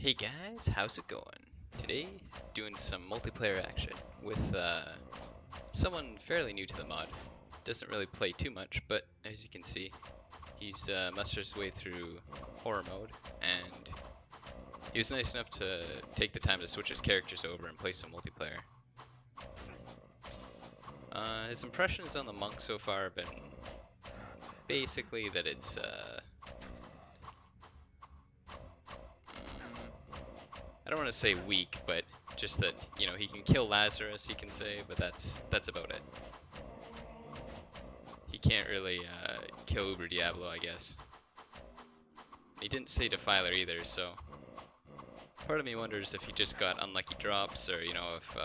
Hey guys, how's it going? Today, doing some multiplayer action with someone fairly new to the mod. Doesn't really play too much, but as you can see, he's mustered his way through horror mode, and he was nice enough to take the time to switch his characters over and play some multiplayer. His impressions on the monk so far have been basically that it's I don't want to say weak, but just that, you know, he can kill Lazarus, he can say, but that's about it. He can't really kill Uber Diablo, I guess. He didn't say Defiler either, so part of me wonders if he just got unlucky drops, or, you know, if,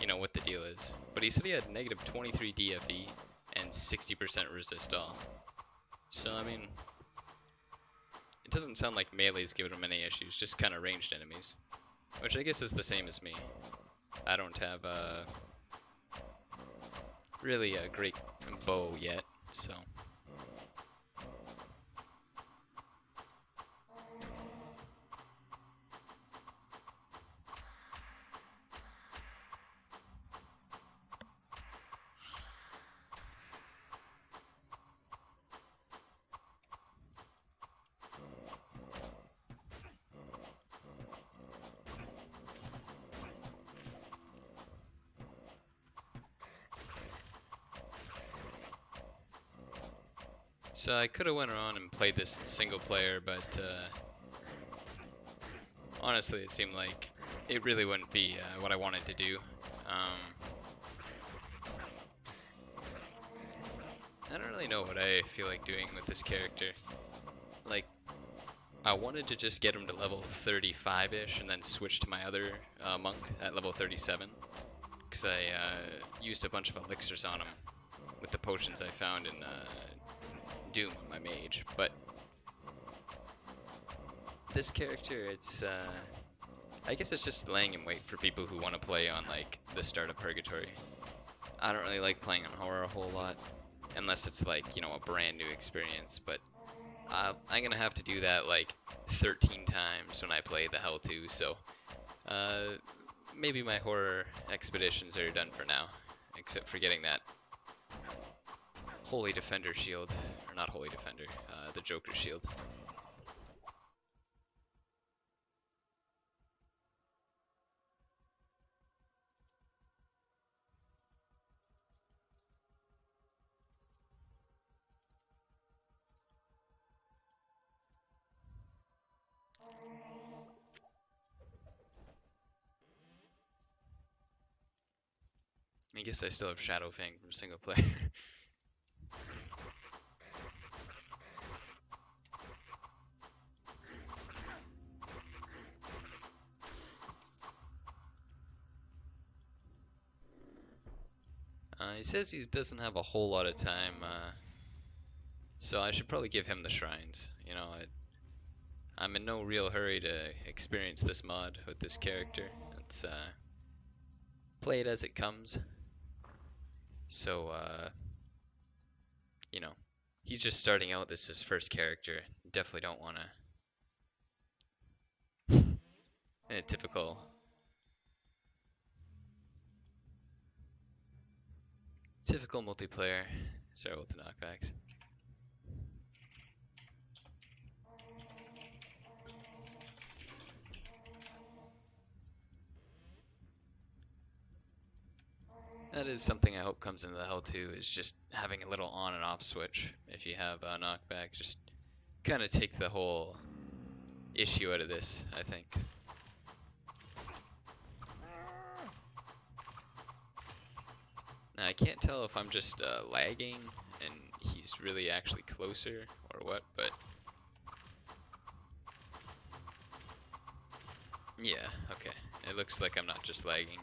you know, what the deal is. But he said he had negative 23 DFE and 60% resist all. So, I mean, it doesn't sound like melee's giving him any issues, just kind of ranged enemies. Which I guess is the same as me. I don't have really a great bow yet, so. So I could have went on and played this single player, but honestly it seemed like it really wouldn't be what I wanted to do. I don't really know what I feel like doing with this character. Like, I wanted to just get him to level 35-ish and then switch to my other monk at level 37. Because I used a bunch of elixirs on him with the potions I found in Doom on my mage, but this character, it's I guess it's just laying in wait for people who want to play on like the start of Purgatory. I don't really like playing on horror a whole lot unless it's like, you know, a brand new experience, but I'm gonna have to do that like 13 times when I play Thehell 2, so maybe my horror expeditions are done for now, except for getting that Holy Defender shield, or not Holy Defender, the Joker shield. I guess I still have Shadow Fang from single player. He says he doesn't have a whole lot of time, so I should probably give him the shrines. You know, I'm in no real hurry to experience this mod with this character. Let's play it as it comes. So, you know, he's just starting out. This is his first character. Definitely don't want to. Typical. Typical multiplayer. Sorry with the knockbacks. That is something I hope comes into the Hell 2, is just having a little on and off switch. If you have a knockback, just kind of take the whole issue out of this, I think. Now, I can't tell if I'm just lagging and he's really actually closer or what, but yeah, okay. It looks like I'm not just lagging.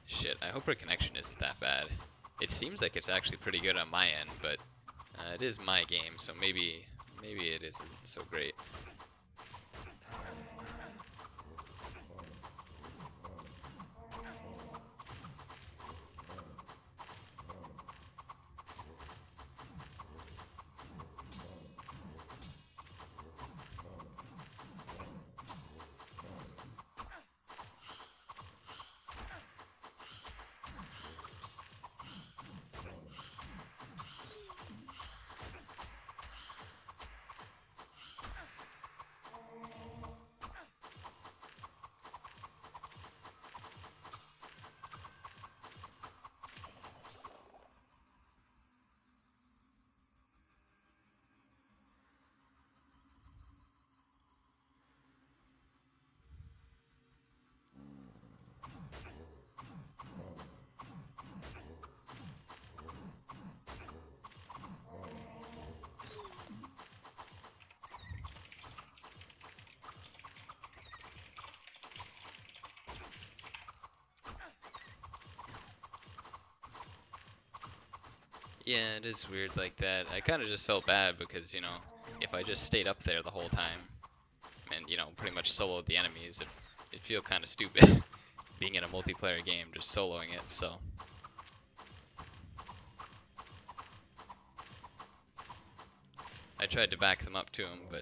Shit, I hope our connection isn't that bad. It seems like it's actually pretty good on my end, but it is my game, so maybe it isn't so great. Yeah, it is weird like that. I kind of just felt bad because, you know, if I just stayed up there the whole time and, you know, pretty much soloed the enemies, it'd feel kind of stupid being in a multiplayer game, just soloing it, so. I tried to back them up to him, but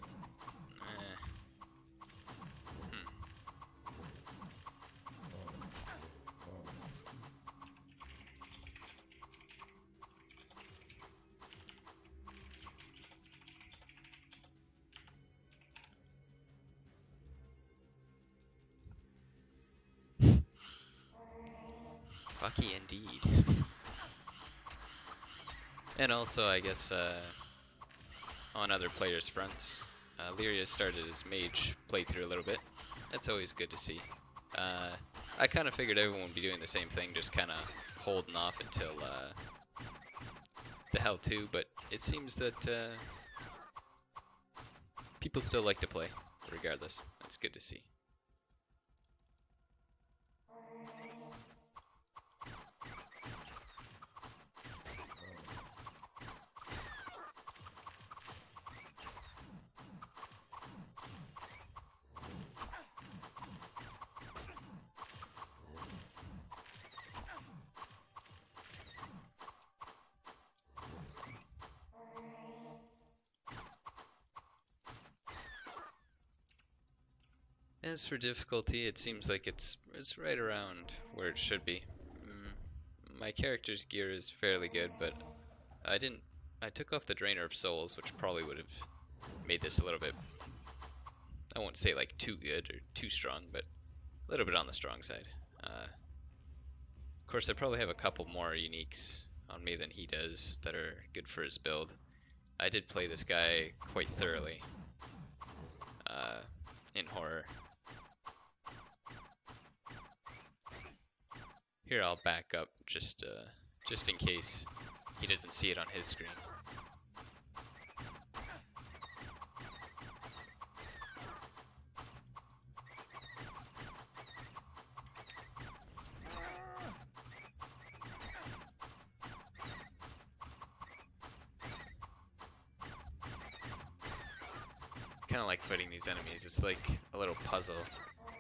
fucky indeed. And also, I guess, on other players' fronts, Lyria started his mage playthrough a little bit. That's always good to see. I kind of figured everyone would be doing the same thing, just kind of holding off until Thehell 2, but it seems that people still like to play, regardless. That's good to see. As for difficulty, it seems like it's right around where it should be. My character's gear is fairly good, but I took off the Drainer of Souls, which probably would have made this a little bit, I won't say like too good or too strong, but a little bit on the strong side. Of course, I probably have a couple more uniques on me than he does that are good for his build. I did play this guy quite thoroughly in horror. Here, I'll back up just in case he doesn't see it on his screen. Kind of like fighting these enemies. It's like a little puzzle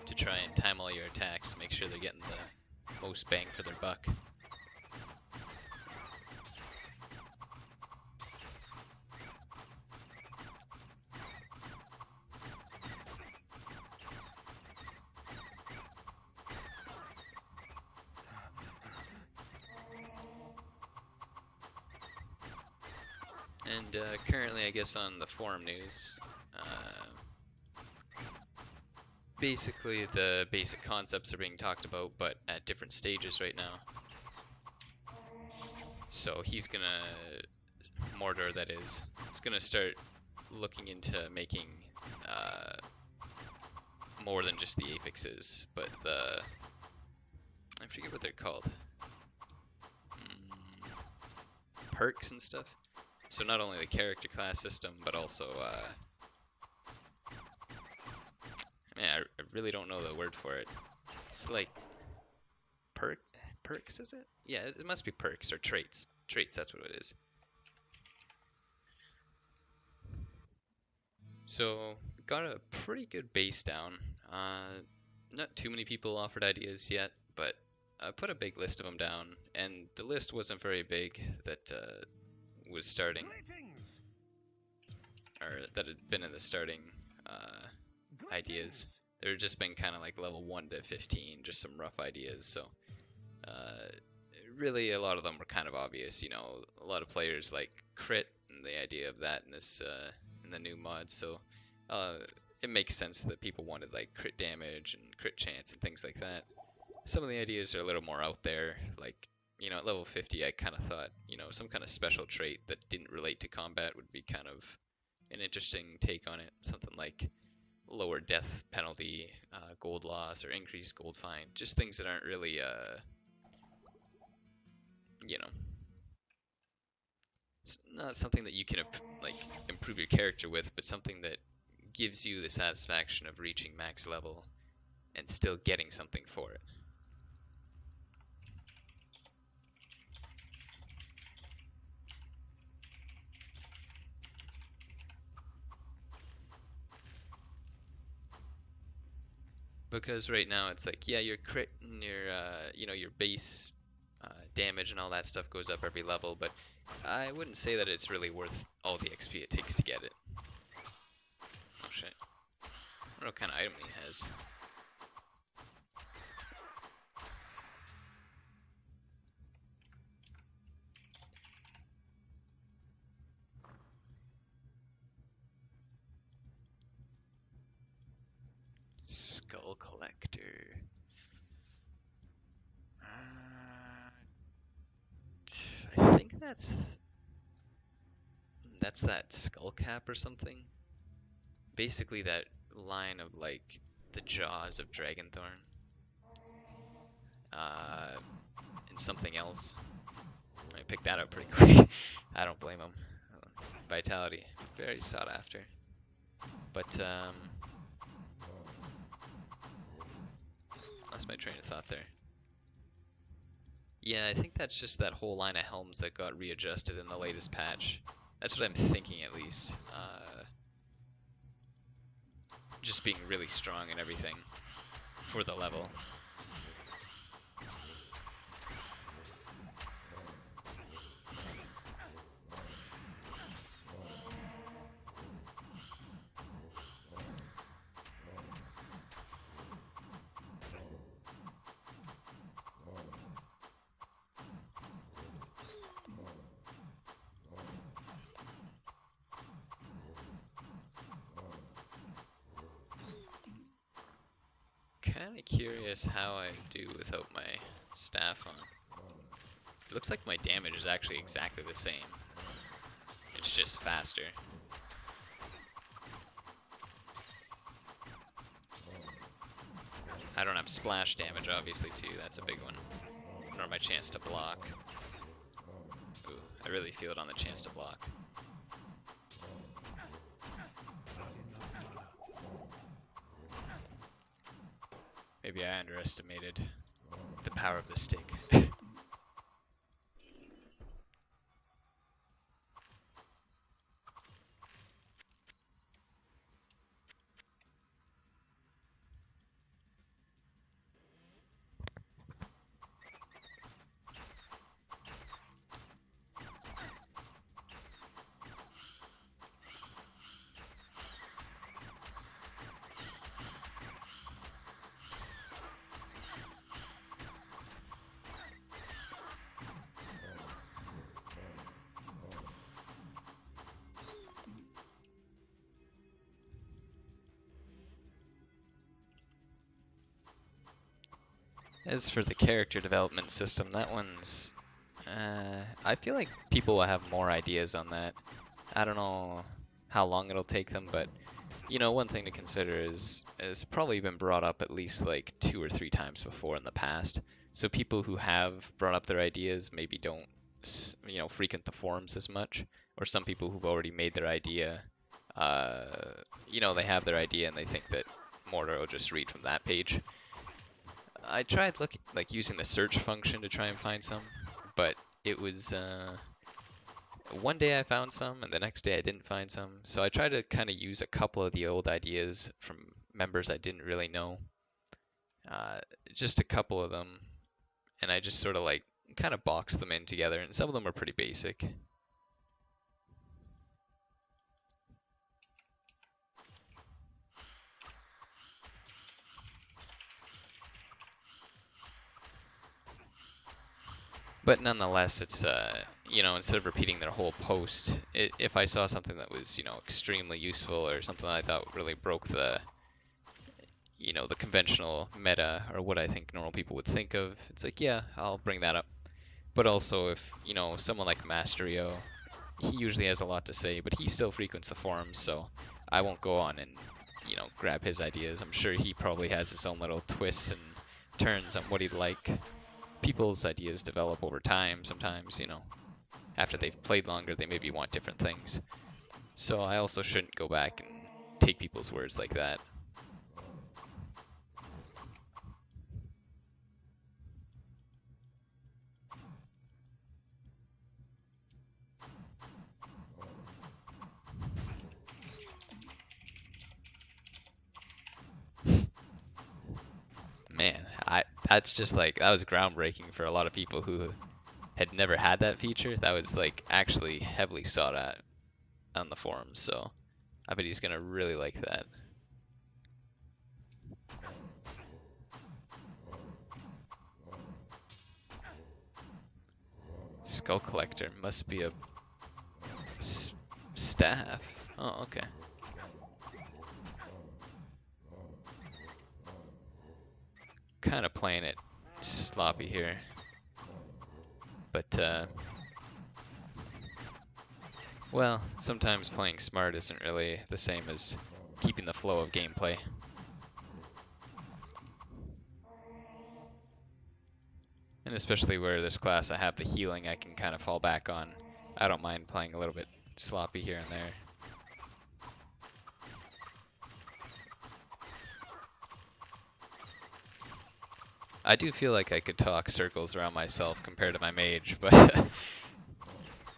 to try and time all your attacks, make sure they're getting the most bang for their buck. And currently, I guess on the forum news, basically the basic concepts are being talked about, but at different stages right now. So he's gonna, Mordor that is gonna start looking into making more than just the affixes, but I forget what they're called, perks and stuff. So not only the character class system, but also, man, I really don't know the word for it. It's like perks, is it? Yeah, it must be perks or traits. Traits, that's what it is. So got a pretty good base down. Not too many people offered ideas yet, but I put a big list of them down, and the list wasn't very big that was starting, or that had been in the starting ideas. There had just been kind of like level 1 to 15, just some rough ideas. So really, a lot of them were kind of obvious. You know, a lot of players like crit and the idea of that in this in the new mod. So it makes sense that people wanted like crit damage and crit chance and things like that. Some of the ideas are a little more out there, like, you know, at level 50, I kind of thought, you know, some kind of special trait that didn't relate to combat would be kind of an interesting take on it. Something like lower death penalty, gold loss, or increased gold fine. Just things that aren't really, you know, it's not something that you can like improve your character with, but something that gives you the satisfaction of reaching max level and still getting something for it. Because right now it's like, yeah, your crit and your, your base damage and all that stuff goes up every level, but I wouldn't say that it's really worth all the XP it takes to get it. Oh shit. I don't know what kind of item he has. Skull Collector. I think that's that skull cap or something. Basically that line of like the jaws of Dragonthorn. And something else. I picked that up pretty quick. I don't blame him. Vitality, very sought after. But lost my train of thought there. Yeah, I think that's just that whole line of helms that got readjusted in the latest patch. That's what I'm thinking, at least. Just being really strong and everything for the level. Kinda curious how I do without my staff on. It looks like my damage is actually exactly the same. It's just faster. I don't have splash damage obviously too, that's a big one. Nor my chance to block. Ooh, I really feel it on the chance to block. Maybe I underestimated the power of the stick. As for the character development system, that one's... I feel like people will have more ideas on that. I don't know how long it'll take them, but one thing to consider is it's probably been brought up at least like 2 or 3 times before in the past. So people who have brought up their ideas maybe don't, frequent the forums as much. Or some people who've already made their idea, they have their idea and they think that Mortar will just read from that page. I tried using the search function to try and find some, but it was one day I found some and the next day I didn't find some. So I tried to kind of use a couple of the old ideas from members I didn't really know, just a couple of them, and I just sort of kind of boxed them in together, and some of them were pretty basic. But nonetheless, it's, instead of repeating their whole post, if I saw something that was, extremely useful or something that I thought really broke the, the conventional meta or what I think normal people would think of, it's like, yeah, I'll bring that up. But also if, someone like Masterio, he usually has a lot to say, but he still frequents the forums, so I won't go on and, grab his ideas. I'm sure he probably has his own little twists and turns on what he'd like. People's ideas develop over time sometimes, after they've played longer, they maybe want different things. So I also shouldn't go back and take people's words like that. That's just like, that was groundbreaking for a lot of people who had never had that feature. That was like actually heavily sought at on the forums, so I bet he's gonna really like that. Skull Collector must be a staff. Oh, okay. Kind of playing it sloppy here, but well, sometimes playing smart isn't really the same as keeping the flow of gameplay. And especially where this class I have the healing I can kind of fall back on. I don't mind playing a little bit sloppy here and there. I do feel like I could talk circles around myself compared to my mage, but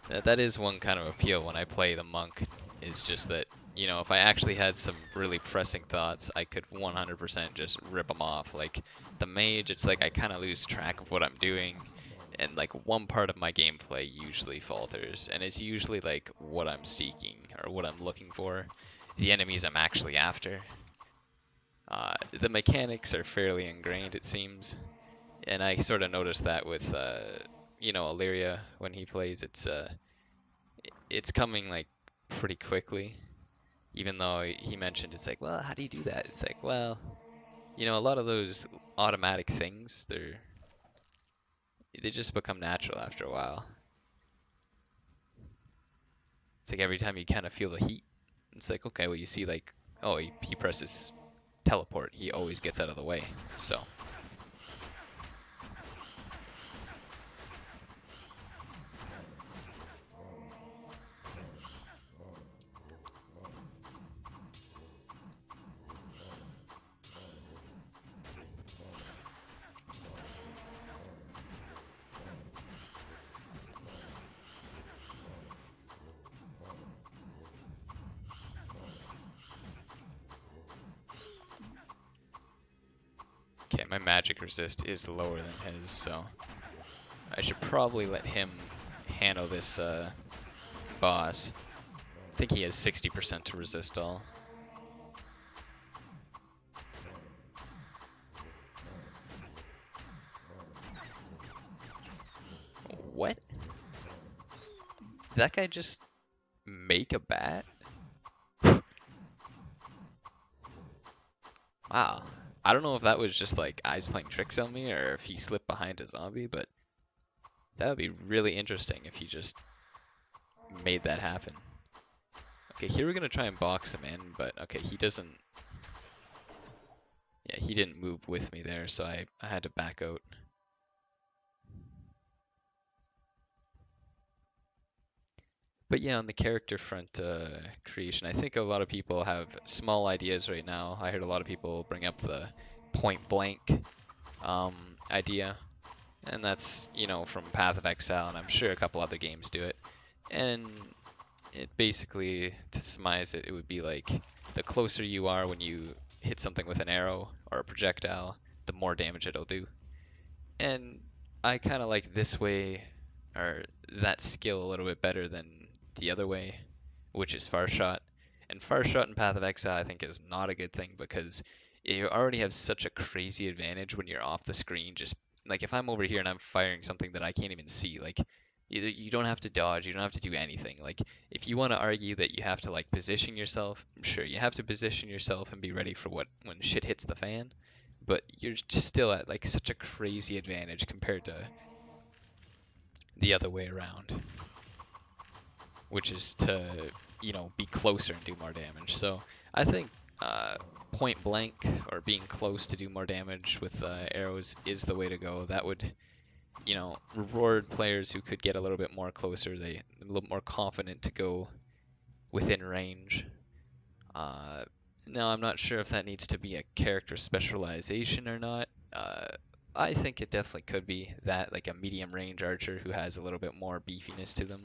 that is one kind of appeal when I play the monk, is just that, you know, if I actually had some really pressing thoughts, I could 100% just rip them off. Like, the mage, it's like I kind of lose track of what I'm doing, and like one part of my gameplay usually falters, and it's usually like what I'm seeking, or what I'm looking for, the enemies I'm actually after. The mechanics are fairly ingrained, it seems, and I sort of noticed that with, you know, Illyria when he plays. It's coming like pretty quickly, even though he mentioned it's like, well, how do you do that? It's like, well, you know, a lot of those automatic things, they just become natural after a while. It's like every time you kind of feel the heat, it's like, okay, well, you see like, oh, he presses teleport, he always gets out of the way, so. Okay, my magic resist is lower than his, so I should probably let him handle this boss. I think he has 60% to resist all. What? Did that guy just make a bat? Wow. I don't know if that was just like eyes playing tricks on me or if he slipped behind a zombie, but that would be really interesting if he just made that happen. Okay, here we're gonna try and box him in, but okay, he doesn't. Yeah, he didn't move with me there, so I had to back out. But yeah, on the character front creation, I think a lot of people have small ideas right now. I heard a lot of people bring up the point blank idea, and that's, you know, from Path of Exile, and I'm sure a couple other games do it. And it basically, to surmise it, it would be like the closer you are when you hit something with an arrow or a projectile, the more damage it'll do. And I kind of like this way, or that skill a little bit better than the other way, which is Far Shot. And Far Shot in Path of Exile I think is not a good thing because you already have such a crazy advantage when you're off the screen. Just like if I'm over here and I'm firing something that I can't even see, like you don't have to dodge, you don't have to do anything. Like if you want to argue that you have to like position yourself, sure, you have to position yourself and be ready for when shit hits the fan, but you're just still at like such a crazy advantage compared to the other way around, which is to, you know, be closer and do more damage. So I think point blank or being close to do more damage with arrows is the way to go. That would, you know, reward players who could get a little bit more closer. They're a little more confident to go within range. Now I'm not sure if that needs to be a character specialization or not. I think it definitely could be that, like a medium range archer who has a little bit more beefiness to them.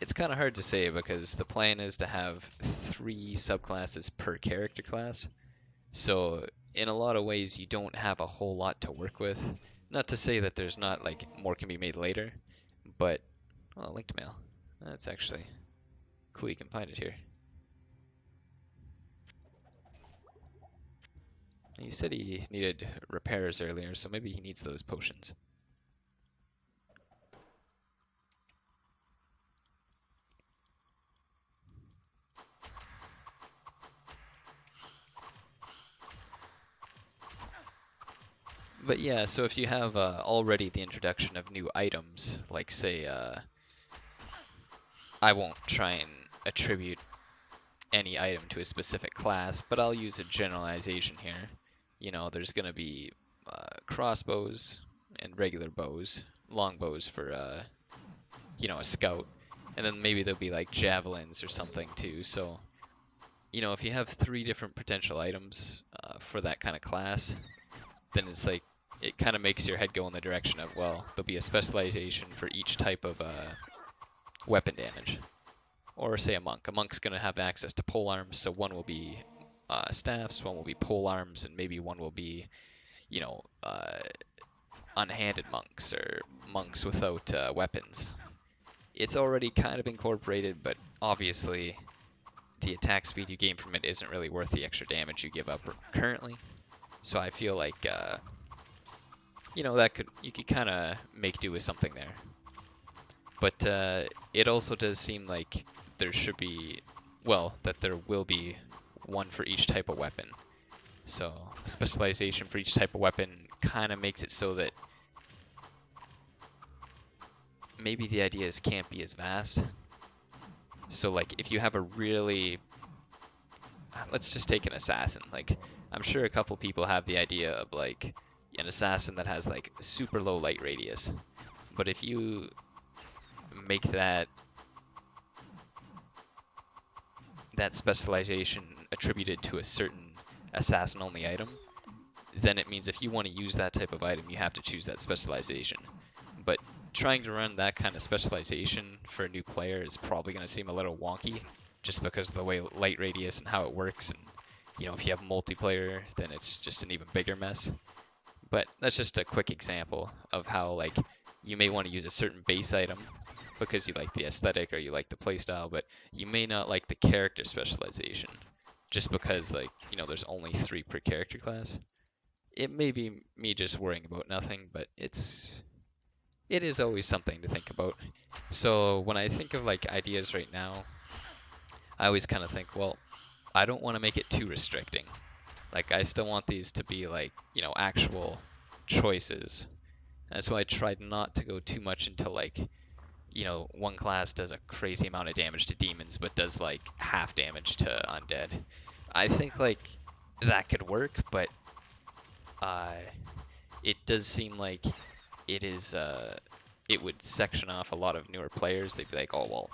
It's kind of hard to say because the plan is to have 3 subclasses per character class. So in a lot of ways, you don't have a whole lot to work with. Not to say that there's not, like, more can be made later, but, well, linked mail. That's actually cool, you can find it here. He said he needed repairs earlier, so maybe he needs those potions. But yeah, so if you have already the introduction of new items, like say, I won't try and attribute any item to a specific class, but I'll use a generalization here. You know, there's going to be crossbows and regular bows, longbows for, you know, a scout, and then maybe there'll be like javelins or something too. So, you know, if you have 3 different potential items for that kind of class, then it's like, it kind of makes your head go in the direction of, well, there'll be a specialization for each type of weapon damage. Or say a monk. A monk's going to have access to pole arms, so one will be staffs, one will be pole arms, and maybe one will be, you know, unhanded monks or monks without weapons. It's already kind of incorporated, but obviously the attack speed you gain from it isn't really worth the extra damage you give up currently. So I feel like, you know, you could kind of make do with something there. But it also does seem like there should be, well, that there will be one for each type of weapon. So a specialization for each type of weapon kind of makes it so that maybe the ideas can't be as vast. So like if you have a really, let's just take an assassin. Like I'm sure a couple people have the idea of like an assassin that has like super low light radius. But if you make that specialization attributed to a certain assassin only item, then it means if you want to use that type of item, you have to choose that specialization. But trying to run that kind of specialization for a new player is probably going to seem a little wonky, just because of the way light radius and how it works. And you know, if you have multiplayer, then it's just an even bigger mess. But that's just a quick example of how like you may want to use a certain base item because you like the aesthetic or you like the playstyle, but you may not like the character specialization just because, like, you know, there's only 3 per character class. It may be me just worrying about nothing, but it is always something to think about. So when I think of like ideas right now, I always kind of think, well, I don't want to make it too restricting. Like I still want these to be like, you know, actual choices. That's why I tried not to go too much into like, you know, one class does a crazy amount of damage to demons, but does like half damage to undead. I think like that could work, but it does seem like it is, it would section off a lot of newer players. They'd be like, oh, well,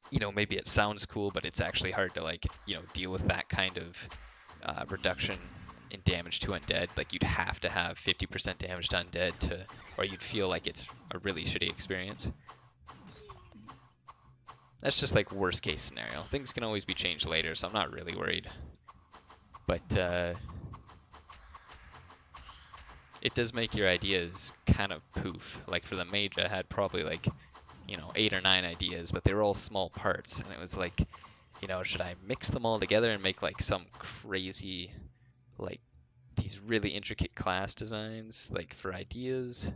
you know, maybe it sounds cool, but it's actually hard to like, you know, deal with that kind of reduction in damage to undead. Like you'd have to have 50% damage to undead to, or you'd feel like it's a really shitty experience. That's just like worst case scenario. Things can always be changed later, so I'm not really worried. But it does make your ideas kind of poof. Like for the mage, I had probably like, you know, 8 or 9 ideas, but they were all small parts. And it was like, you know, should I mix them all together and make like some crazy, like these really intricate class designs, like for ideas?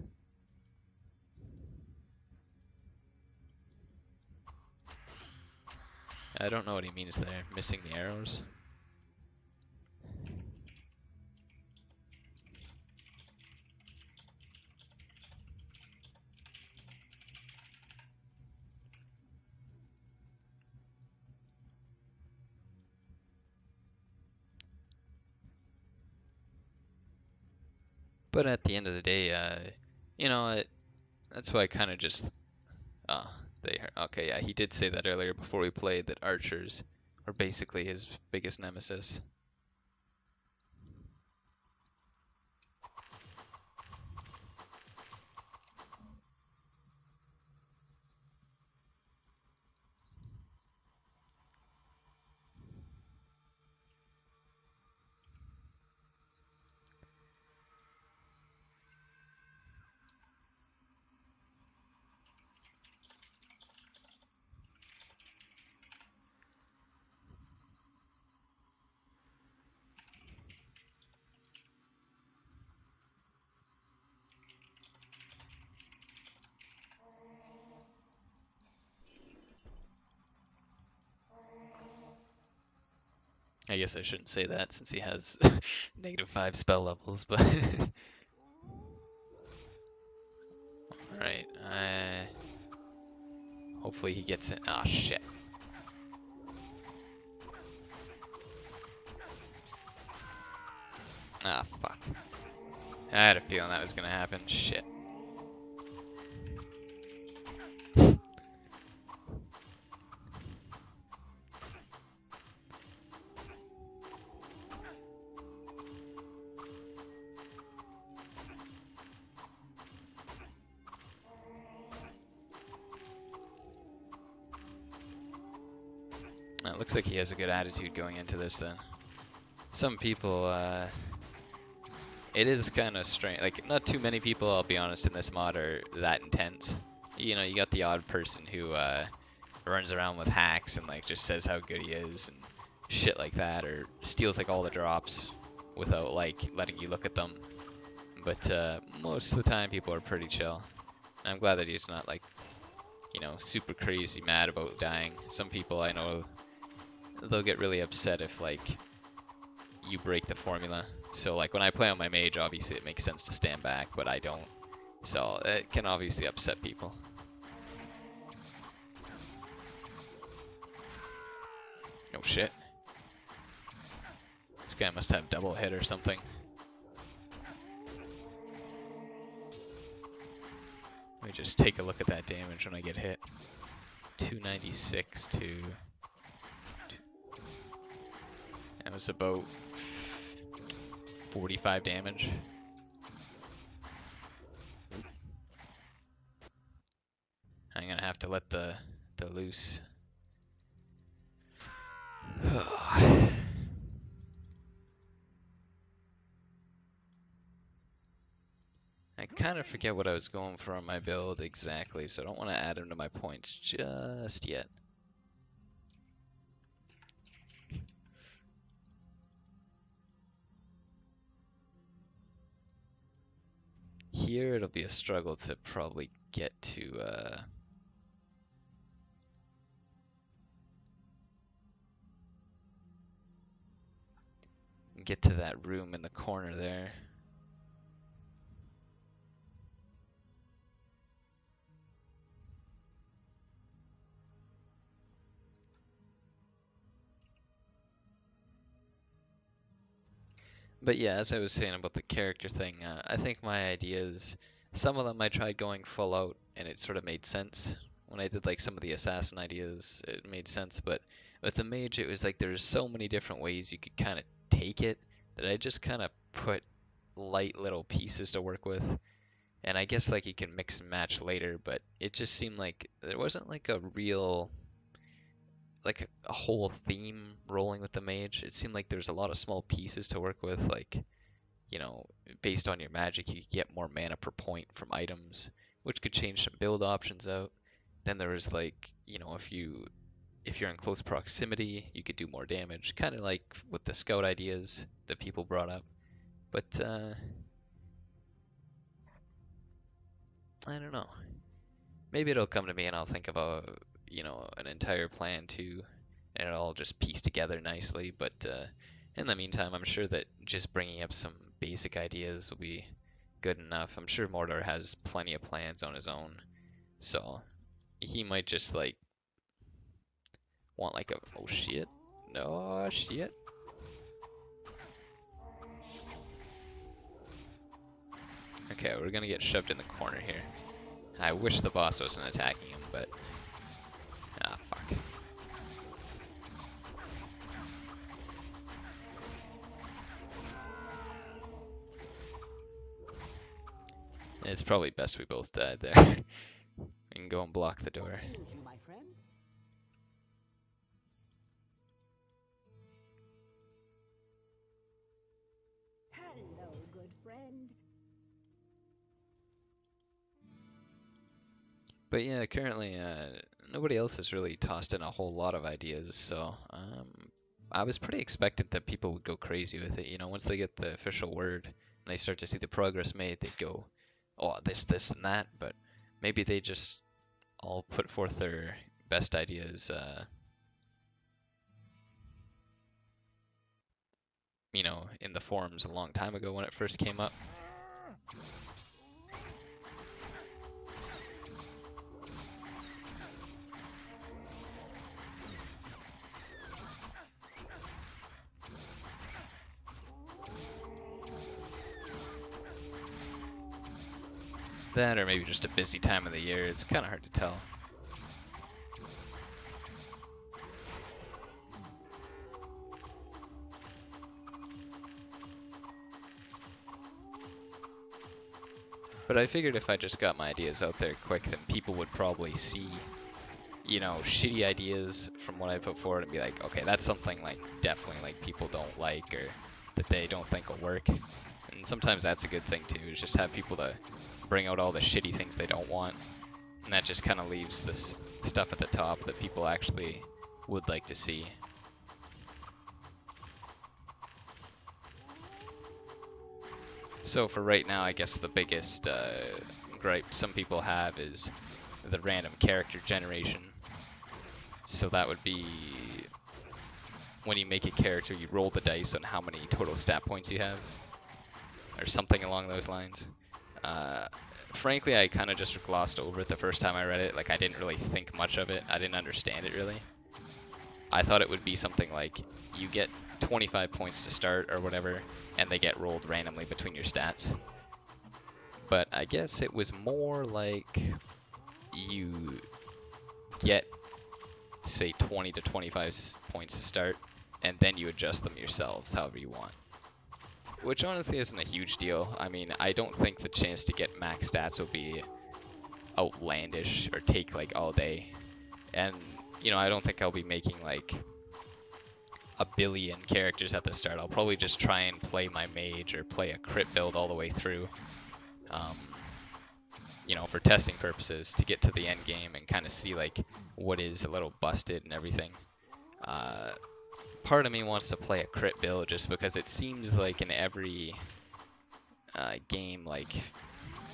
I don't know what he means there, missing the arrows. But at the end of the day, you know, that's why I kind of just, oh, okay, yeah, he did say that earlier before we played, that archers are basically his biggest nemesis. I guess I shouldn't say that since he has -5 spell levels, but alright, hopefully he gets it. Ah, shit. Ah, fuck. I had a feeling that was gonna happen. Shit. It looks like he has a good attitude going into this then. Some people, it is kind of strange. Like, not too many people, I'll be honest, in this mod are that intense. You know, you got the odd person who runs around with hacks and like just says how good he is and shit like that, or steals like all the drops without like letting you look at them. But most of the time, people are pretty chill. And I'm glad that he's not like, you know, super crazy mad about dying. Some people I know, they'll get really upset if like you break the formula. So like when I play on my mage, obviously it makes sense to stand back, but I don't. So it can obviously upset people. Oh shit. This guy must have double hit or something. Let me just take a look at that damage when I get hit. 296 to... That was about 45 damage. I'm gonna have to let the loose. I kind of forget what I was going for on my build exactly, so I don't want to add him to my points just yet. Here it'll be a struggle to probably get to that room in the corner there. But yeah, as I was saying about the character thing, I think my ideas, some of them I tried going full out and it sort of made sense. When I did like some of the assassin ideas, it made sense, but with the mage, it was like there's so many different ways you could kind of take it that I just kind of put light little pieces to work with. And I guess like you can mix and match later, but it just seemed like there wasn't like a real like a whole theme rolling with the mage. It seemed like there's a lot of small pieces to work with, like, you know, based on your magic, you could get more mana per point from items, which could change some build options out. Then there was like, you know, if you're in close proximity, you could do more damage, kind of like with the scout ideas that people brought up. But I don't know. Maybe it'll come to me and I'll think about, you know, an entire plan too, and it'll all just piece together nicely. But in the meantime, I'm sure that just bringing up some basic ideas will be good enough. I'm sure Mordor has plenty of plans on his own, so he might just like want like a oh shit, no shit. Okay, we're gonna get shoved in the corner here. I wish the boss wasn't attacking him, but ah fuck. It's probably best we both died there. We can go and block the door. Hello, good friend. But yeah, currently nobody else has really tossed in a whole lot of ideas, so I was pretty expectant that people would go crazy with it. You know, once they get the official word and they start to see the progress made, they'd go, oh, this, and that. But maybe they just all put forth their best ideas you know, in the forums a long time ago when it first came up. That or maybe just a busy time of the year, it's kind of hard to tell. But I figured if I just got my ideas out there quick, then people would probably see, you know, shitty ideas from what I put forward and be like, okay, that's something like definitely like people don't like or that they don't think will work. And sometimes that's a good thing too, is just have people to bring out all the shitty things they don't want. And that just kind of leaves this stuff at the top that people actually would like to see. So for right now, I guess the biggest gripe some people have is the random character generation. So that would be when you make a character, you roll the dice on how many total stat points you have, or something along those lines. Frankly, I kind of just glossed over it the first time I read it. Like, I didn't really think much of it. I didn't understand it really. I thought it would be something like you get 25 points to start or whatever, and they get rolled randomly between your stats. But I guess it was more like you get, say, 20 to 25 points to start, and then you adjust them yourselves however you want. Which honestly isn't a huge deal. I mean, I don't think the chance to get max stats will be outlandish or take like all day. And, you know, I don't think I'll be making like a billion characters at the start. I'll probably just try and play my mage or play a crit build all the way through. You know, for testing purposes to get to the end game and kind of see like what is a little busted and everything. Part of me wants to play a crit build just because it seems like in every game, like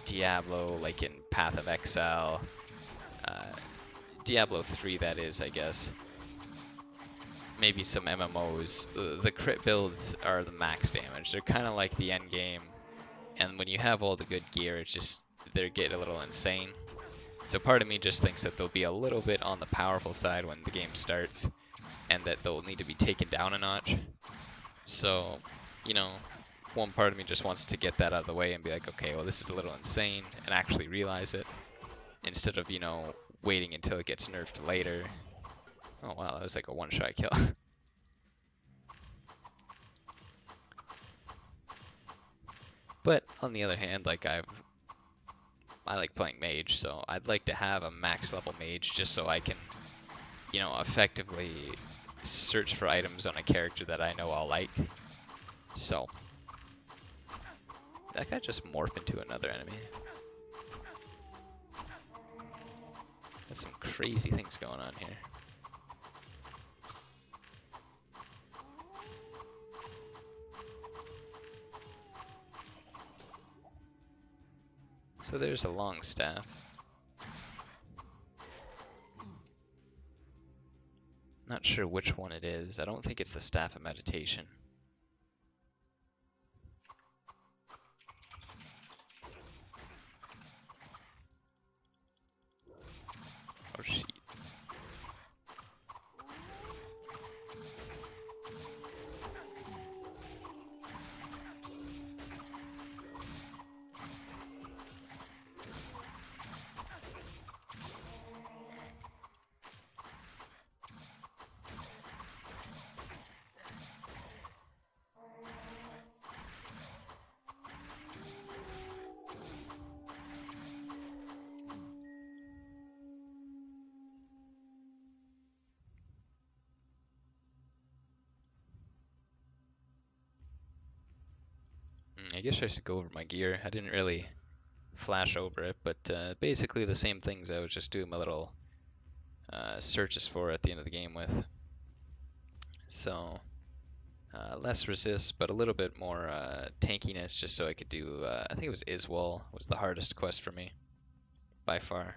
Diablo, like in Path of Exile, Diablo 3 that is, I guess, maybe some MMOs, the crit builds are the max damage. They're kind of like the end game, and when you have all the good gear, it's just, they get a little insane. So part of me just thinks that they'll be a little bit on the powerful side when the game starts, and that they'll need to be taken down a notch. So, you know, one part of me just wants to get that out of the way and be like, okay, well, this is a little insane, and actually realize it, instead of, you know, waiting until it gets nerfed later. Oh wow, that was like a one-shot kill. But on the other hand, like I like playing mage, so I'd like to have a max level mage just so I can, you know, effectively search for items on a character that I know I'll like. So that guy just morphed into another enemy. There's some crazy things going on here. So there's a long staff. Not sure which one it is. I don't think it's the Staff of Meditation. Oh, shit. I guess I should go over my gear. I didn't really flash over it, but basically the same things I was just doing my little searches for at the end of the game with. So less resist, but a little bit more tankiness, just so I could do, I think it was Iswal was the hardest quest for me, by far.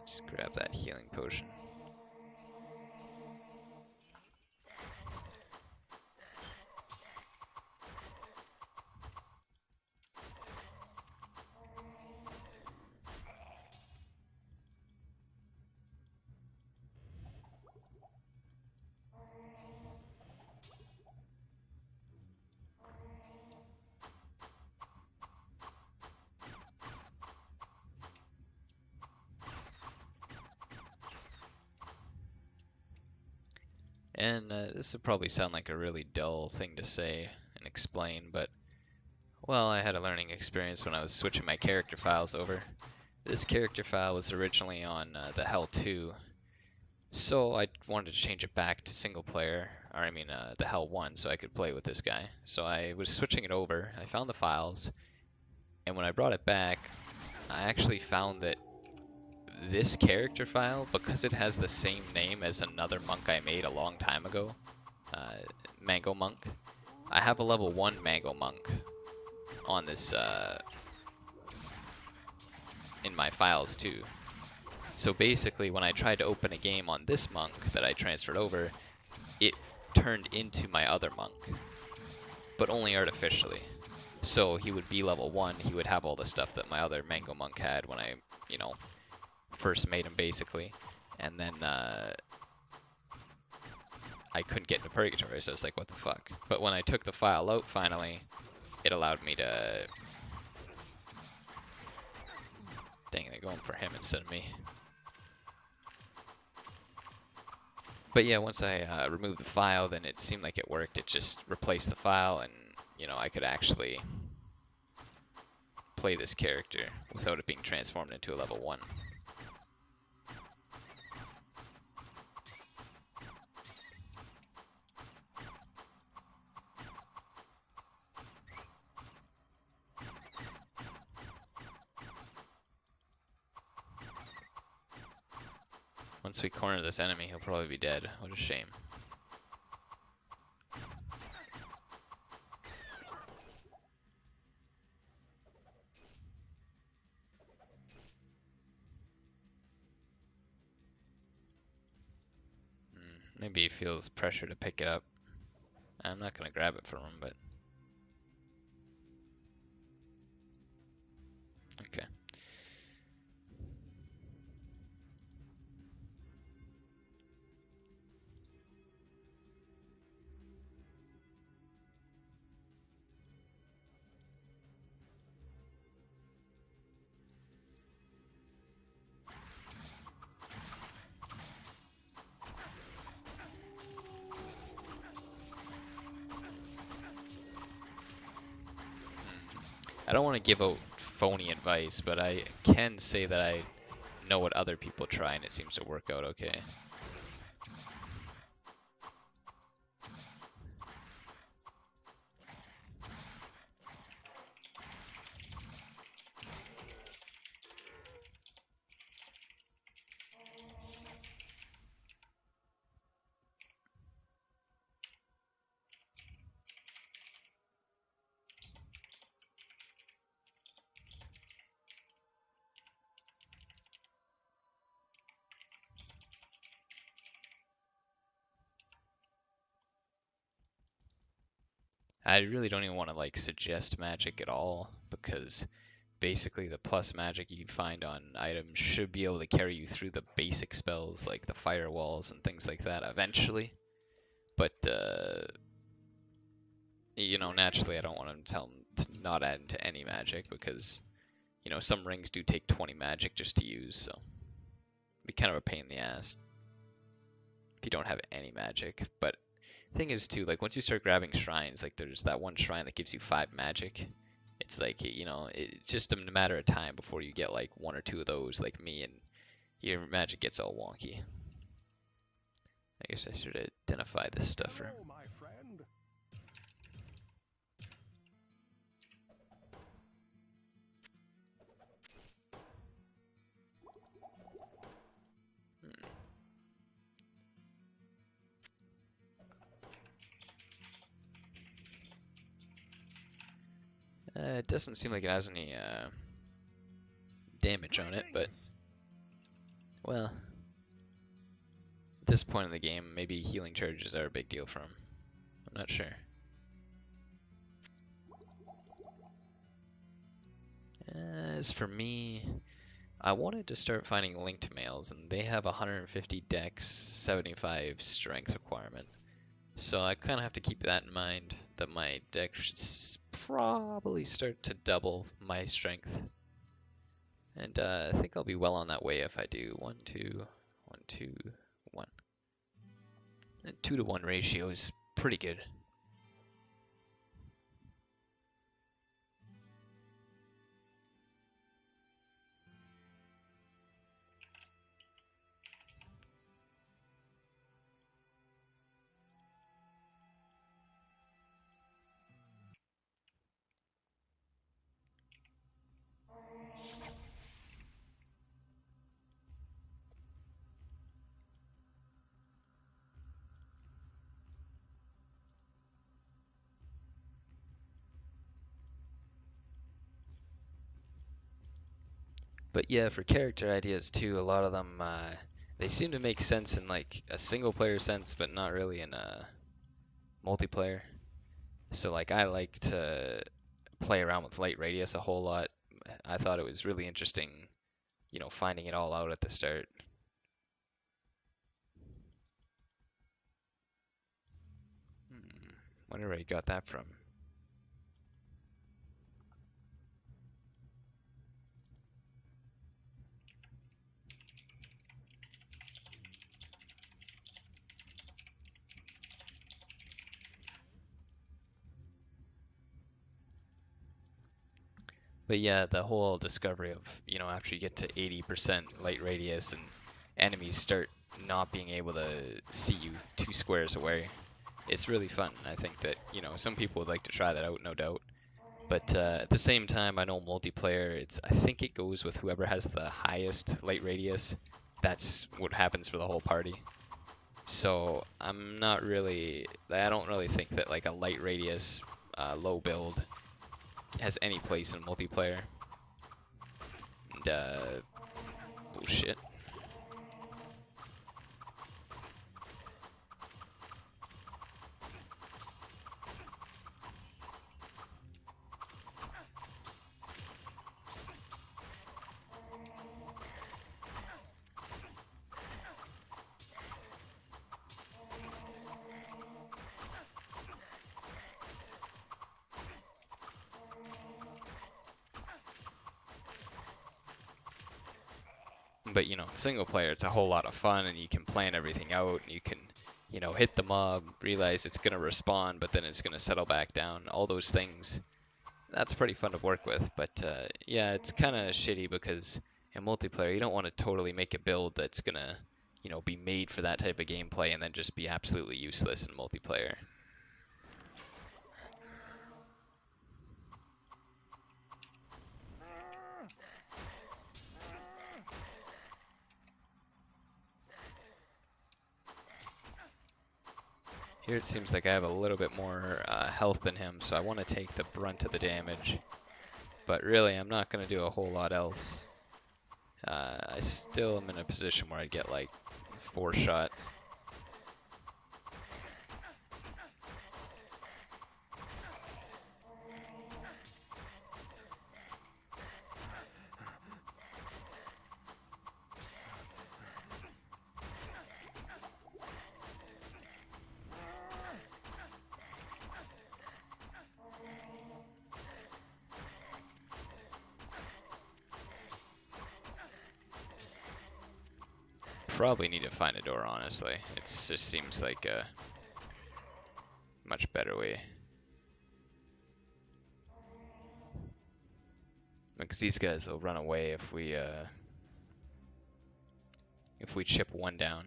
Just grab that healing potion. And this would probably sound like a really dull thing to say and explain, but well, I had a learning experience when I was switching my character files over. This character file was originally on Thehell 2, so I wanted to change it back to single player, or I mean Thehell 1, so I could play with this guy. So I was switching it over, I found the files, and when I brought it back, I actually found that this character file, because it has the same name as another monk I made a long time ago, Mango Monk, I have a level 1 Mango Monk on this in my files too. So basically when I tried to open a game on this monk that I transferred over, it turned into my other monk, but only artificially. So he would be level 1, he would have all the stuff that my other Mango Monk had when I, you know, first made him basically. And then I couldn't get into Purgatory, so I was like, what the fuck? But when I took the file out finally, it allowed me to... Dang, they're going for him instead of me. But yeah, once I removed the file, then it seemed like it worked. It just replaced the file, and you know, I could actually play this character without it being transformed into a level 1. Once we corner this enemy, he'll probably be dead. What a shame. Maybe he feels pressure to pick it up. I'm not going to grab it from him, but... Okay. I don't want to give out phony advice, but I can say that I know what other people try and it seems to work out okay. I really don't even want to like suggest magic at all because basically the plus magic you find on items should be able to carry you through the basic spells like the firewalls and things like that eventually. But you know, naturally I don't want to tell them to not add into any magic because you know, some rings do take 20 magic just to use, so it'd be kind of a pain in the ass if you don't have any magic. But thing is too, like once you start grabbing shrines, like there's that one shrine that gives you 5 magic. It's like, you know, it's just a matter of time before you get like 1 or 2 of those like me and your magic gets all wonky. I guess I should identify this stuffer. Hello, my friend. It doesn't seem like it has any damage on it, but well, at this point in the game, maybe healing charges are a big deal for him. I'm not sure. As for me, I wanted to start finding linked males, and they have 150 dex, 75 strength requirement. So I kind of have to keep that in mind, that my dex should probably start to double my strength. And I think I'll be well on that way if I do 1, 2, 1, 2, 1. A 2-to-1 ratio is pretty good. But yeah, for character ideas too, a lot of them they seem to make sense in like a single player sense, but not really in a multiplayer. So like I like to play around with light radius a whole lot. I thought it was really interesting, finding it all out at the start. Wonder where he got that from. But yeah, the whole discovery of, after you get to 80% light radius and enemies start not being able to see you 2 squares away, it's really fun. I think that, some people would like to try that out, no doubt. But at the same time, I know multiplayer, I think it goes with whoever has the highest light radius. That's what happens for the whole party. So I don't really think that like a light radius low build has any place in multiplayer. And bullshit. But single player, it's a whole lot of fun, and you can plan everything out, and you can, hit the mob, realize it's gonna respawn, but then it's gonna settle back down. All those things, that's pretty fun to work with. But yeah, it's kind of shitty because in multiplayer, you don't want to totally make a build that's gonna, be made for that type of gameplay and then just be absolutely useless in multiplayer. Here it seems like I have a little bit more health than him, so I want to take the brunt of the damage. But really, I'm not going to do a whole lot else. I still am in a position where I get like 4 shot. Probably need to find a door, honestly. It just seems like a much better way. Because these guys will run away if we chip one down.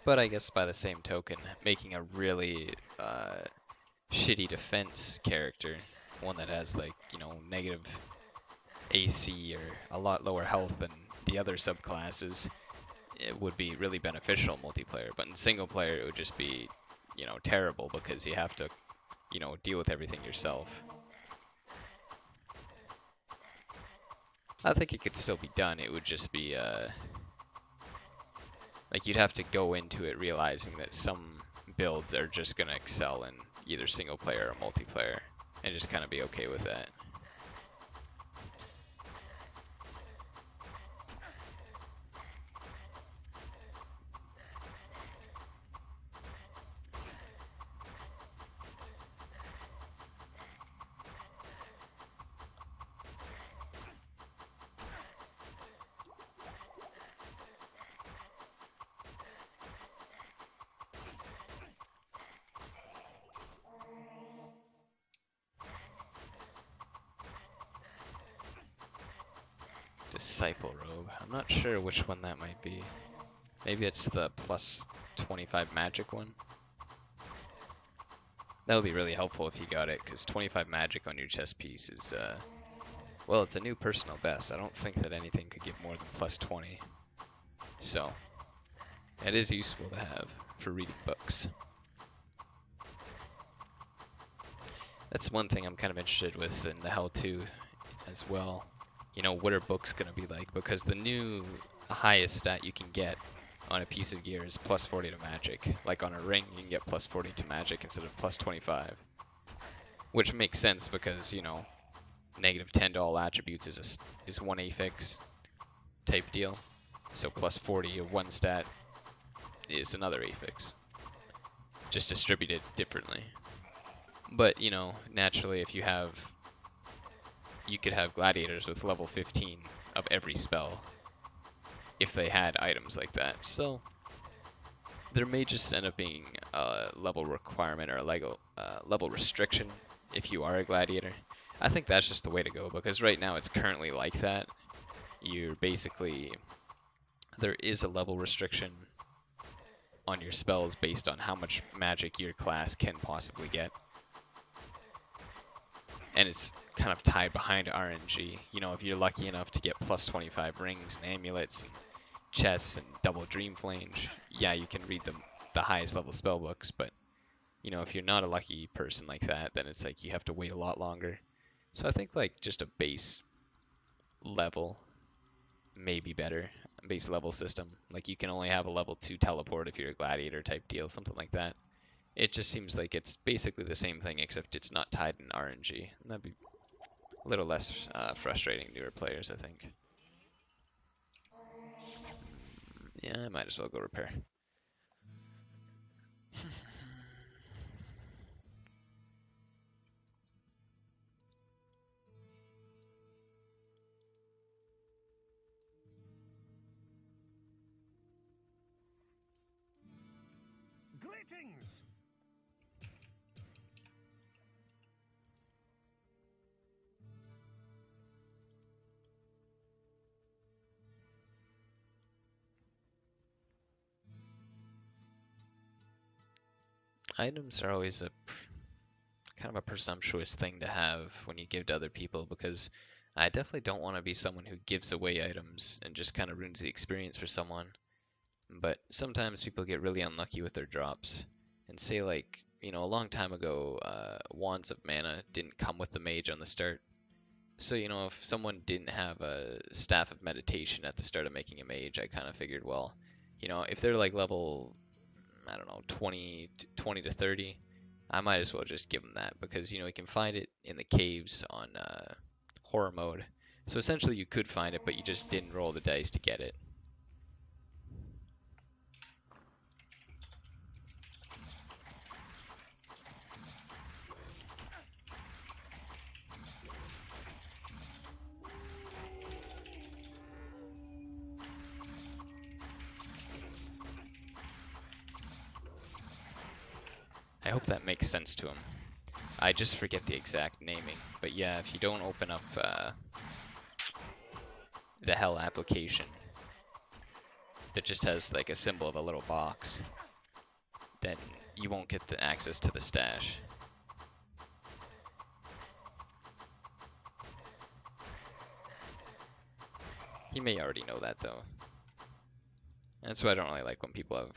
But I guess by the same token, making a really shitty defense character, one that has like, negative AC or a lot lower health than the other subclasses, it would be really beneficial in multiplayer. But in single player, it would just be, terrible because you have to, deal with everything yourself. I think it could still be done. It would just be like you'd have to go into it realizing that some builds are just going to excel in either single player or multiplayer, and just kind of be okay with that. disciple robe. I'm not sure which one that might be. Maybe it's the plus 25 magic one. That would be really helpful if you got it, because 25 magic on your chest piece is, well, it's a new personal best. I don't think that anything could get more than plus 20. So, it is useful to have for reading books. That's one thing I'm kind of interested with in the Hell 2 as well. You know, what are books going to be like? Because the new highest stat you can get on a piece of gear is plus 40 to magic. Like on a ring, you can get plus 40 to magic instead of plus 25. Which makes sense because, you know, negative 10 to all attributes is one affix type deal. So plus 40 of one stat is another affix. Just distributed differently. But, you know, naturally if you could have gladiators with level 15 of every spell if they had items like that. So there may just end up being a level requirement or a level restriction if you are a gladiator. I think that's just the way to go, because right now it's currently like that. There is a level restriction on your spells based on how much magic your class can possibly get. And it's kind of tied behind RNG. You know, if you're lucky enough to get plus 25 rings and amulets and chests and double dream flange, yeah, you can read the highest level spell books, but you know, if you're not a lucky person like that, then it's like you have to wait a lot longer. So I think like just a base level may be better. A base level system. Like you can only have a level 2 teleport if you're a gladiator type deal, something like that. It just seems like it's basically the same thing, except it's not tied in RNG. And that'd be a little less frustrating to newer players, I think. Yeah, I might as well go repair. Greetings! Items are always a kind of a presumptuous thing to have when you give to other people, because I definitely don't want to be someone who gives away items and just kind of ruins the experience for someone. But sometimes people get really unlucky with their drops. And say like, you know, a long time ago, Wands of Mana didn't come with the mage on the start. So, you know, if someone didn't have a Staff of Meditation at the start of making a mage, I kind of figured, well, you know, if they're like level, I don't know, 20 to 30, I might as well just give them that, because, you know, you can find it in the caves on horror mode. So essentially you could find it, but you just didn't roll the dice to get it. I hope that makes sense to him. I just forget the exact naming, but yeah, if you don't open up the Hell application that just has like a symbol of a little box, then you won't get the access to the stash. He may already know that though. That's why I don't really like when people have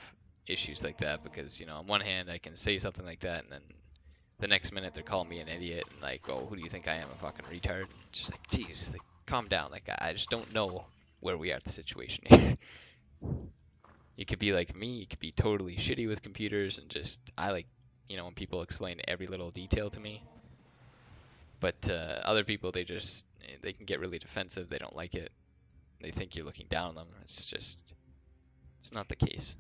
issues like that, because, you know, on one hand I can say something like that and then the next minute they're calling me an idiot and like, oh, who do you think I am, a fucking retard? Just like, geez, like, calm down. Like, I just don't know where we are at the situation here. You could be like me, you could be totally shitty with computers and just, I like, you know, when people explain every little detail to me. But other people, they can get really defensive, they don't like it. They think you're looking down on them. It's not the case.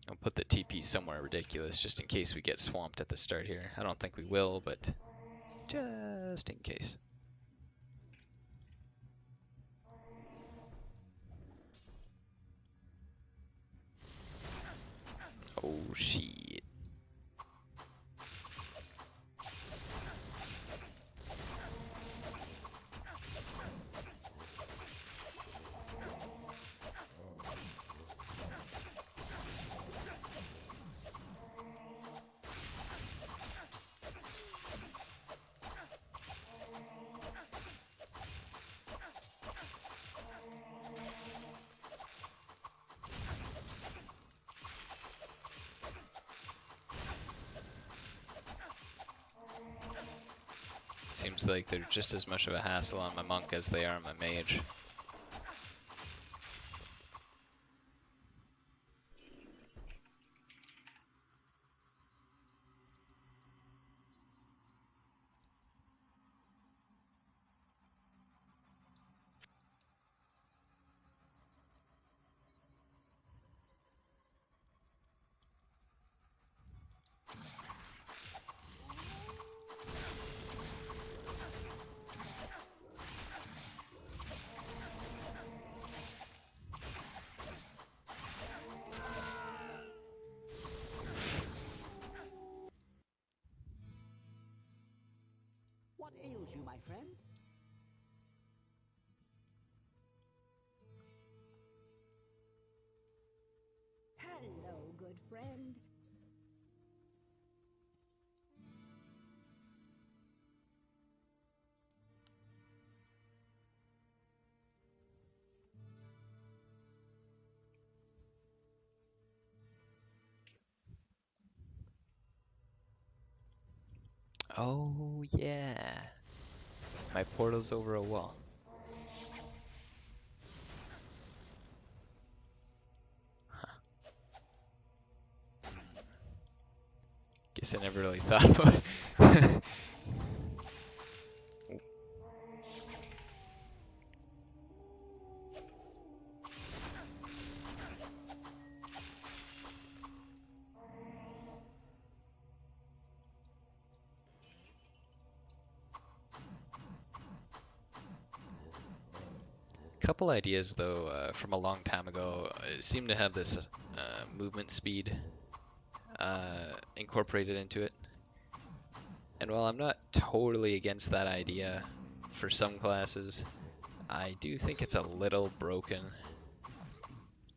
I'll put the TP somewhere ridiculous just in case we get swamped at the start here. I don't think we will, but just in case. Oh shit. Seems like they're just as much of a hassle on my monk as they are on my mage. What ails you, my friend? Hello, good friend. Oh yeah. My portal's over a wall. Guess I never really thought about it. Couple ideas though from a long time ago seem to have this movement speed incorporated into it. And while I'm not totally against that idea for some classes, I do think it's a little broken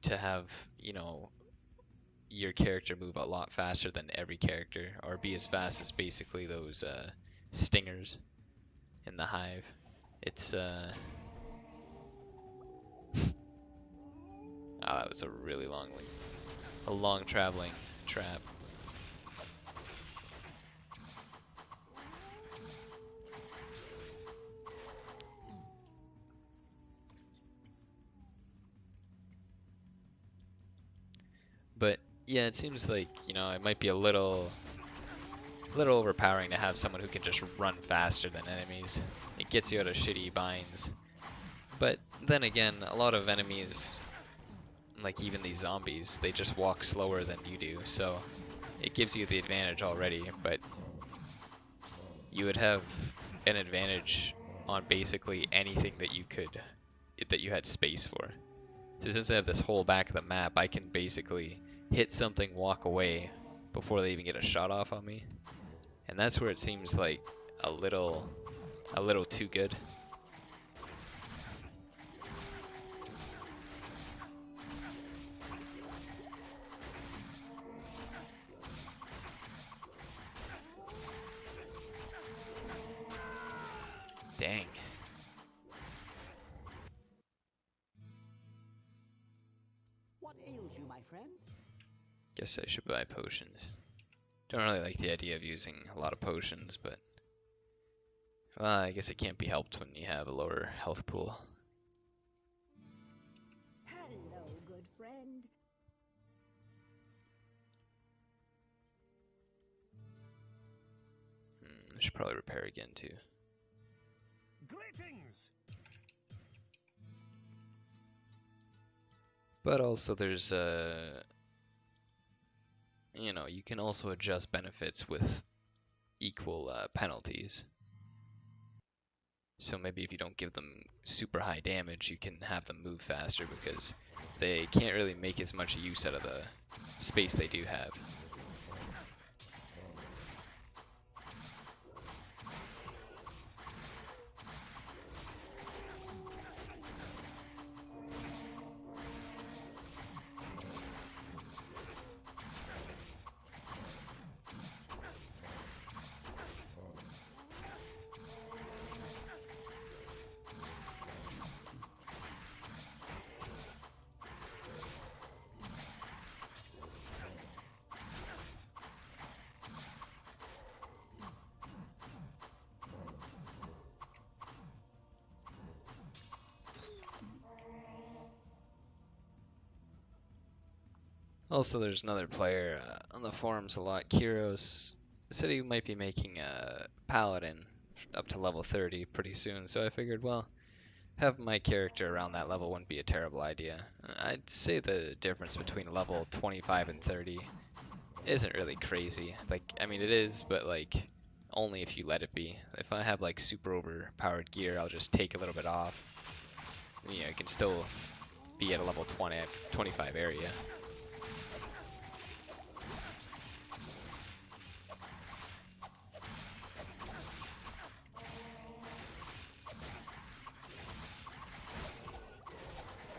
to have, you know, your character move a lot faster than every character, or be as fast as basically those stingers in the hive. It's oh, that was a really long traveling trap. But yeah, it seems like, you know, it might be a little overpowering to have someone who can just run faster than enemies. It gets you out of shitty binds. But then again, a lot of enemies, like even these zombies, they just walk slower than you do, so it gives you the advantage already, but you would have an advantage on basically anything that you had space for. So since I have this whole back of the map, I can basically hit something, walk away before they even get a shot off on me. And that's where it seems like a little too good. Dang. What ails you, my friend? Guess I should buy potions. Don't really like the idea of using a lot of potions, but well, I guess it can't be helped when you have a lower health pool. Hello, good friend. I should probably repair again too. Greetings! But also there's you know, you can also adjust benefits with equal penalties. So maybe if you don't give them super high damage, you can have them move faster because they can't really make as much use out of the space they do have. Also, there's another player on the forums a lot, Kiros, said he might be making a paladin up to level 30 pretty soon, so I figured, well, have my character around that level wouldn't be a terrible idea. I'd say the difference between level 25 and 30 isn't really crazy. Like, I mean, it is, but like, only if you let it be. If I have like super overpowered gear, I'll just take a little bit off. You know, you can still be at a level 20, 25 area.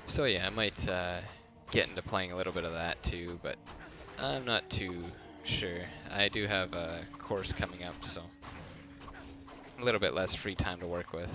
So yeah, I might get into playing a little bit of that too, but I'm not too sure. I do have a course coming up, so a little bit less free time to work with.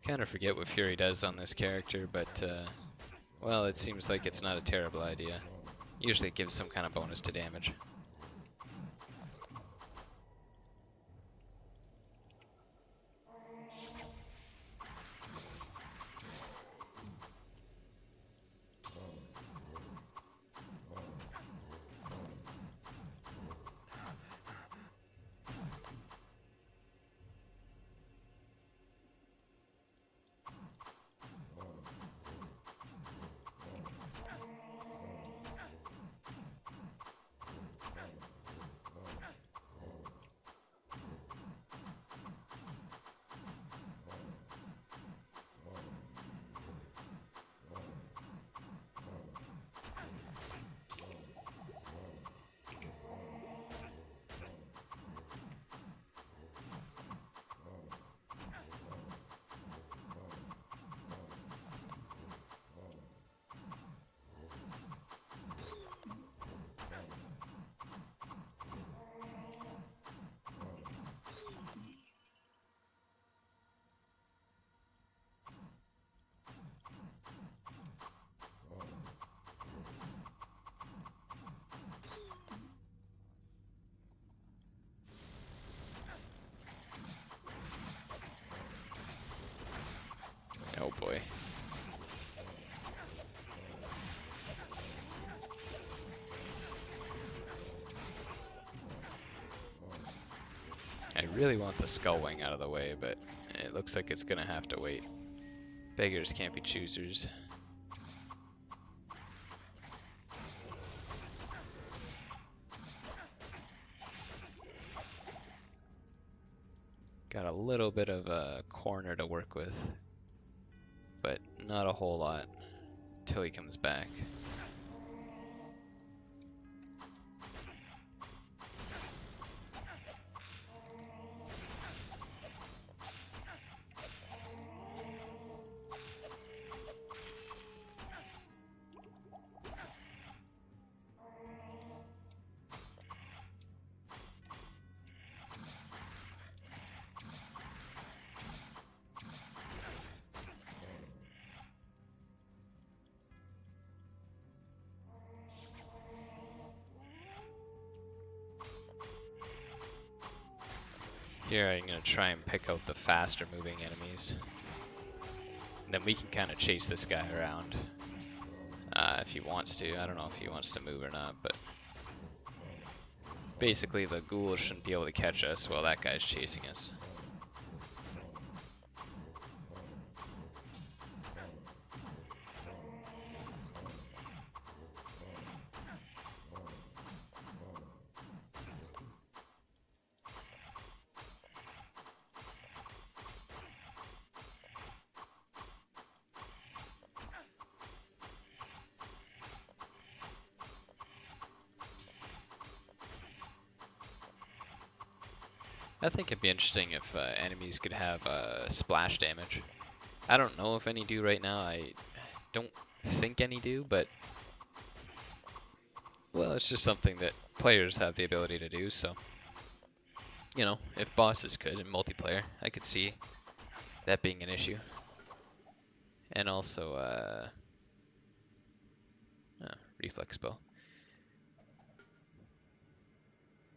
Kind of forget what Fury does on this character, but well, it seems like it's not a terrible idea. Usually it gives some kind of bonus to damage. Oh boy. I really want the skull wing out of the way, but it looks like it's gonna have to wait. Beggars can't be choosers. Got a little bit of a corner to work with, but not a whole lot till he comes back. Here I'm going to try and pick out the faster moving enemies. And then we can kind of chase this guy around if he wants to. I don't know if he wants to move or not, but basically the ghouls shouldn't be able to catch us while that guy's chasing us. I think it'd be interesting if enemies could have splash damage. I don't know if any do right now. I don't think any do, but well, it's just something that players have the ability to do. So, you know, if bosses could in multiplayer, I could see that being an issue. And also, reflex bow.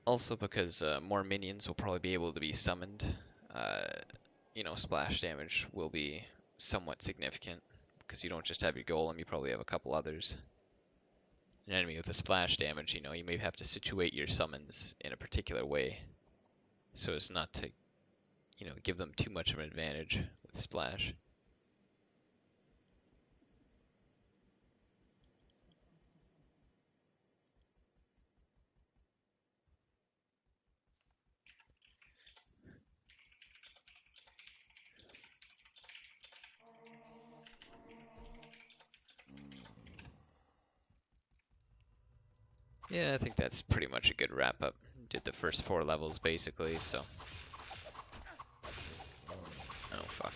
Also, because more minions will probably be able to be summoned, you know, splash damage will be somewhat significant because you don't just have your golem, you probably have a couple others. An enemy with a splash damage, you know, you may have to situate your summons in a particular way so as not to, you know, give them too much of an advantage with splash. Yeah, I think that's pretty much a good wrap up. Did the first 4 levels basically, so. Oh, fuck.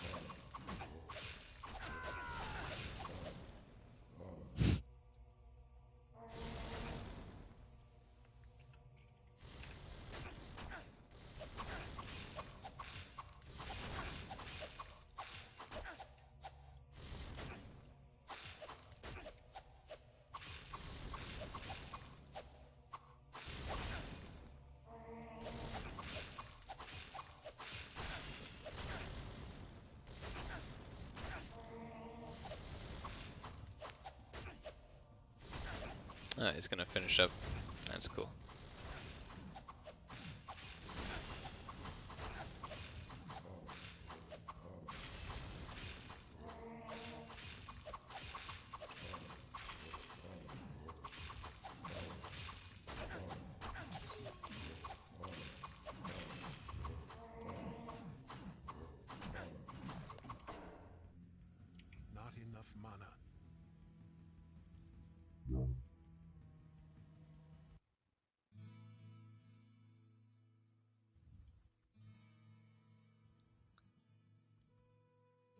Oh, he's gonna finish up. That's cool. Not enough mana.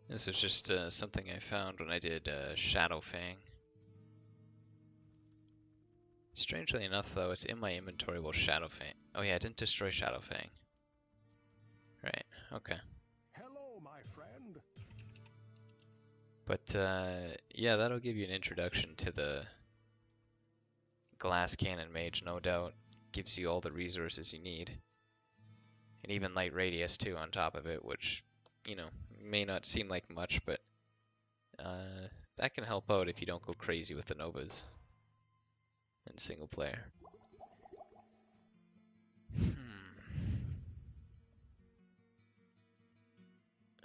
This was just something I found when I did Shadow Fang. Strangely enough, though, it's in my inventory while Shadow Fang. Oh yeah, I didn't destroy Shadow Fang. Right, okay. Hello, my friend. But yeah, that'll give you an introduction to the Glass Cannon Mage, no doubt. Gives you all the resources you need. And even Light Radius too on top of it, which, you know, may not seem like much, but that can help out if you don't go crazy with the Novas in single player.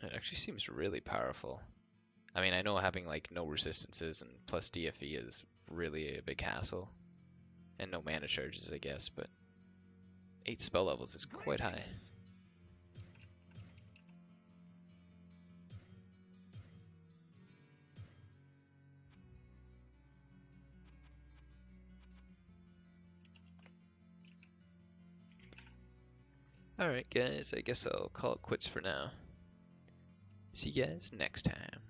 It actually seems really powerful. I mean, I know having like no resistances and plus DFE is really a big hassle. And no mana charges, I guess, but 8 spell levels is quite high. Alright guys, I guess I'll call it quits for now. See you guys next time.